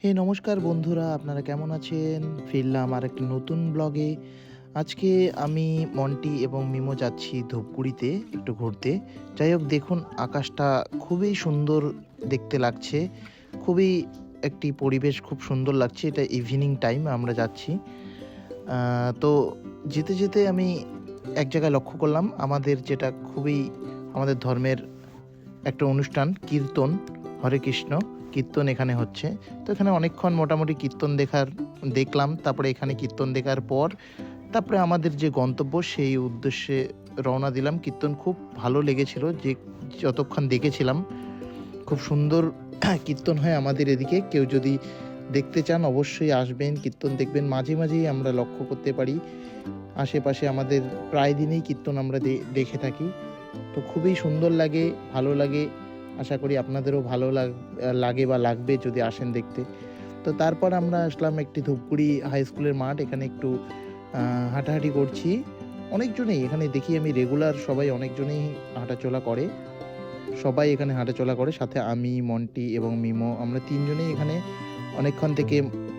হে নমস্কার বন্ধুরা, আপনারা কেমন আছেন? ফিরলাম আরেকটি নতুন ব্লগে। আজকে আমি মন্টি এবং মিমো যাচ্ছি ধূপগুড়িতে একটু ঘুরতে। যাই হোক, দেখুন আকাশটা খুবই সুন্দর দেখতে লাগছে। খুবই একটি পরিবেশ খুব সুন্দর লাগছে। এটা ইভিনিং টাইম আমরা যাচ্ছি। তো যেতে, যেতে আমি এক জায়গায় লক্ষ্য করলাম আমাদের যেটা খুবই আমাদের ধর্মের একটা অনুষ্ঠান কীর্তন, হরে কৃষ্ণ কীর্তন এখানে হচ্ছে। তো এখানে অনেকক্ষণ মোটামুটি কীর্তন দেখলাম। তারপরে এখানে কীর্তন দেখার পর তারপরে আমাদের যে গন্তব্য সেই উদ্দেশ্যে রওনা দিলাম। কীর্তন খুব ভালো লেগেছিল, যে যতক্ষণ দেখেছিলাম খুব সুন্দর কীর্তন হয় আমাদের এদিকে। কেউ যদি দেখতে চান অবশ্যই আসবেন, কীর্তন দেখবেন। মাঝে মাঝেই আমরা লক্ষ্য করতে পারি আশেপাশে আমাদের প্রায় দিনেই কীর্তন আমরা দেখে থাকি। তো খুবই সুন্দর লাগে, ভালো লাগে। আশা করি আপনাদেরও ভালো লাগে বা লাগবে যদি আসেন দেখতে। তো তারপর আমরা আসলাম একটি ধূপগুড়ি হাই স্কুলের মাঠ। এখানে একটু হাঁটাহাঁটি করছি। অনেকজনেই এখানে দেখি আমি রেগুলার, সবাই অনেকজনেই হাঁটাচলা করে। সবাই এখানে হাঁটাচলা করে। সাথে আমি, মন্টি এবং মিমো, আমরা ৩ জনেই এখানে অনেকক্ষণ থেকে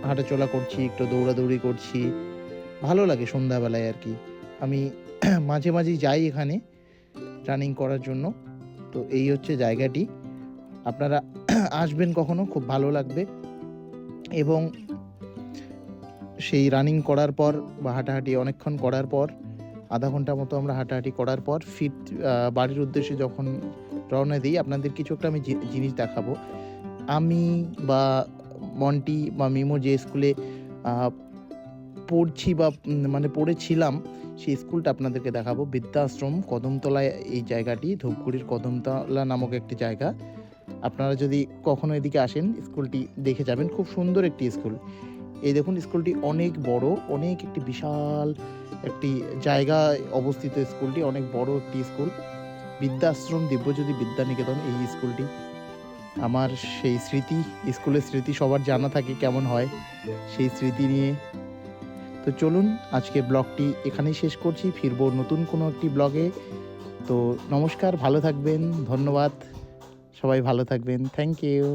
হাঁটাচলা করছি, একটু দৌড়াদৌড়ি করছি। ভালো লাগে সন্ধ্যাবেলায় আরকি। আমি মাঝে মাঝেই যাই এখানে রানিং করার জন্য। তো এই হচ্ছে জায়গাটি। আপনারা আসবেন কখনো, খুব ভালো লাগবে। এবং সেই রানিং করার পর বা হাঁটাহাঁটি অনেকক্ষণ করার পর, আধা ঘন্টা মতো আমরা হাঁটাহাঁটি করার পর বাড়ির উদ্দেশ্যে যখন রওনা দিই, আপনাদের কিছু একটা আমি জিনিস দেখাবো। আমি বা মন্টি বা মিমো যে স্কুলে আ পড়ছি বা মানে পড়েছিলাম, সেই স্কুলটা আপনাদেরকে দেখাবো। বৃদ্ধাশ্রম কদমতলায় এই জায়গাটি, ধূপগুড়ির কদমতলা নামক একটি জায়গা। আপনারা যদি কখনো এদিকে আসেন স্কুলটি দেখে যাবেন। খুব সুন্দর একটি স্কুল। এই দেখুন স্কুলটি অনেক বড়, অনেক একটি বিশাল একটি জায়গায় অবস্থিত স্কুলটি, অনেক বড় একটি স্কুল। বৃদ্ধাশ্রম দিব্যজ্যোতি বিদ্যানিকেতন এই স্কুলটি। আমার সেই স্মৃতি, স্কুলের স্মৃতি সবার জানা থাকে কেমন হয়, সেই স্মৃতি নিয়ে। তো চলুন আজকে ব্লগটি এখানেই শেষ করছি। ফিরবো নতুন কোনো একটি ব্লগে। তো নমস্কার, ভালো থাকবেন, ধন্যবাদ। সবাই ভালো থাকবেন। Thank you.